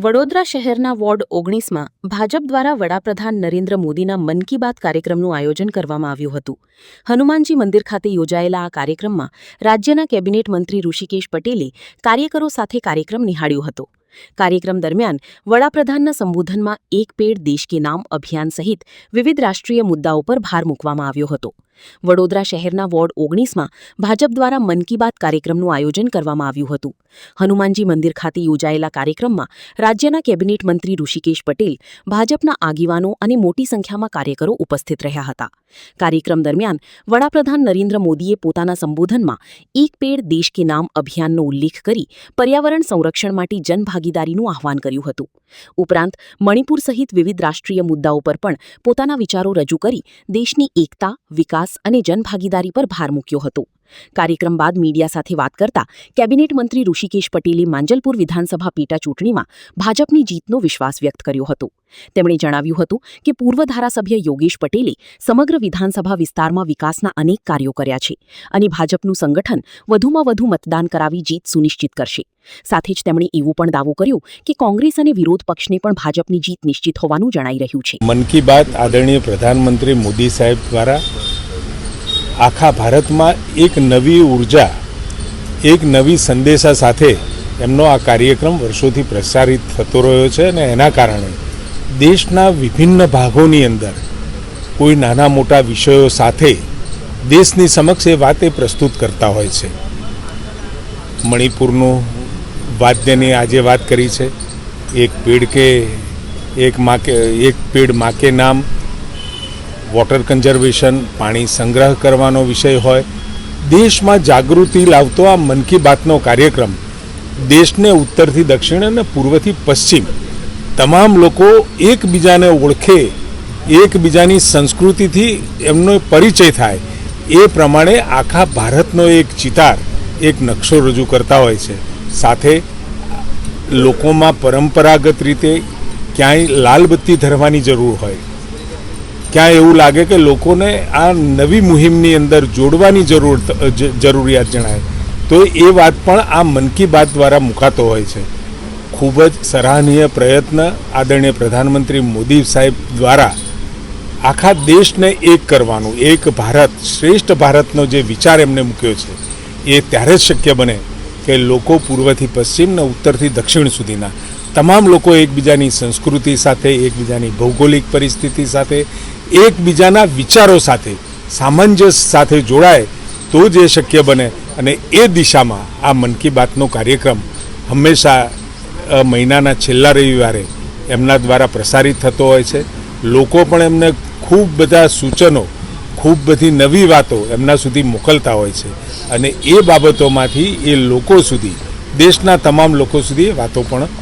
વડોદરા શહેરના વોર્ડ 19માં ભાજપ દ્વારા વડાપ્રધાન નરેન્દ્ર મોદીના મન કી બાત કાર્યક્રમનું આયોજન કરવામાં આવ્યું હતું. હનુમાનજી મંદિર ખાતે યોજાયેલા આ કાર્યક્રમમાં રાજ્યના કેબિનેટ મંત્રી ઋષિકેશ પટેલે કાર્યકરો સાથે કાર્યક્રમ નિહાળ્યો હતો. કાર્યક્રમ દરમિયાન વડાપ્રધાનના સંબોધનમાં એક પેડ દેશ કે નામ અભિયાન સહિત વિવિધ રાષ્ટ્રીય મુદ્દાઓ પર ભાર મૂકવામાં આવ્યો હતો. વડોદરા શહેરના વોર્ડ 19માં ભાજપ દ્વારા મન કી બાત કાર્યક્રમનું આયોજન કરવામાં આવ્યું હતું. હનુમાનજી મંદિર ખાતે યોજાયેલા કાર્યક્રમમાં રાજ્યના કેબિનેટ મંત્રી ઋષિકેશ પટેલ, ભાજપના આગેવાનો અને મોટી સંખ્યામાં કાર્યકરો ઉપસ્થિત રહ્યા હતા. કાર્યક્રમ દરમિયાન વડાપ્રધાન નરેન્દ્ર મોદીએ પોતાના સંબોધનમાં એક પેડ દેશ કે નામ અભિયાનનો ઉલ્લેખ કરી પર્યાવરણ સંરક્ષણ માટે જનભાગીદારીનું આહ્વાન કર્યું હતું. ઉપરાંત મણિપુર સહિત વિવિધ રાષ્ટ્રીય મુદ્દાઓ પર પણ પોતાના વિચારો રજૂ કરી દેશની એકતા, વિકાસ અને જનભાગીદારી પર ભાર મૂક્યો હતો. કાર્યક્રમ બાદ મીડિયા સાથે વાત કરતા કેબિનેટ મંત્રી ઋષિકેશ પટેલે માંજલપુર વિધાનસભા પેટા ચૂંટણીમાં ભાજપની જીતનો વિશ્વાસ વ્યક્ત કર્યો હતો. તેમણે જણાવ્યું હતું કે પૂર્વ ધારાસભ્ય યોગેશ પટેલે સમગ્ર વિધાનસભા વિસ્તારમાં વિકાસના અનેક કાર્યો કર્યા છે અને ભાજપનું સંગઠન વધુમાં વધુ મતદાન કરાવી જીત સુનિશ્ચિત કરશે. સાથે જ તેમણે એવું પણ દાવો કર્યો કે કોંગ્રેસ અને વિરોધ પક્ષને પણ ભાજપની જીત નિશ્ચિત હોવાનું જણાઈ રહ્યું છે. મન કી બાત આદરણીય પ્રધાનમંત્રી મોદી સાહેબ દ્વારા આખા ભારતમાં એક નવી ઉર્જા, એક નવી સંદેશા સાથે એમનો આ કાર્યક્રમ વર્ષોથી પ્રસારિત થતો રહ્યો છે અને એના કારણે દેશના વિભિન્ન ભાગોની અંદર કોઈ નાના મોટા વિષયો સાથે દેશની સમક્ષ એ વાતે પ્રસ્તુત કરતા હોય છે. મણિપુરનું વાદ્યની આજે વાત કરી છે, એક પેડ માં કે નામ, વોટર કન્ઝર્વેશન, પાણી સંગ્રહ કરવાનો વિષય હોય, દેશમાં જાગૃતિ લાવતો આ મન કી બાતનો કાર્યક્રમ દેશને ઉત્તરથી દક્ષિણ અને પૂર્વથી પશ્ચિમ તમામ લોકો એકબીજાને ઓળખે, એકબીજાની સંસ્કૃતિથી એમનો પરિચય થાય એ પ્રમાણે આખા ભારતનો એક ચિતાર, એક નકશો રજૂ કરતા હોય છે. સાથે લોકોમાં પરંપરાગત રીતે ક્યાંય લાલબત્તી ધરવાની જરૂર હોય, ક્યાં એવું લાગે કે લોકોને આ નવી મુહિમની અંદર જોડવાની જરૂરિયાત જણાય, તો એ વાત પણ આ મન કી બાત દ્વારા મુકાતો હોય છે. ખૂબ જ સરાહનીય પ્રયત્ન આદરણીય પ્રધાનમંત્રી મોદી સાહેબ દ્વારા આખા દેશને એક કરવાનું, એક ભારત શ્રેષ્ઠ ભારતનો જે વિચાર એમને મૂક્યો છે એ ત્યારે જ શક્ય બને કે લોકો પૂર્વથી પશ્ચિમ ને ઉત્તરથી દક્ષિણ સુધીના તમામ લોકો એકબીજાની સંસ્કૃતિ સાથે, એકબીજાની ભૌગોલિક પરિસ્થિતિ સાથે, એકબીજાના વિચારો સાથે, સામંજસ્ય સાથે જોડાય તો જ એ શક્ય બને. અને એ દિશામાં આ મન કી બાતનો કાર્યક્રમ હંમેશા મહિનાના છેલ્લા રવિવારે એમના દ્વારા પ્રસારિત થતો હોય છે. લોકો પણ એમને ખૂબ બધા સૂચનો, ખૂબ બધી નવી વાતો એમના સુધી મોકલતા હોય છે અને એ બાબતોમાંથી એ લોકો સુધી, દેશના તમામ લોકો સુધી એ વાતો પણ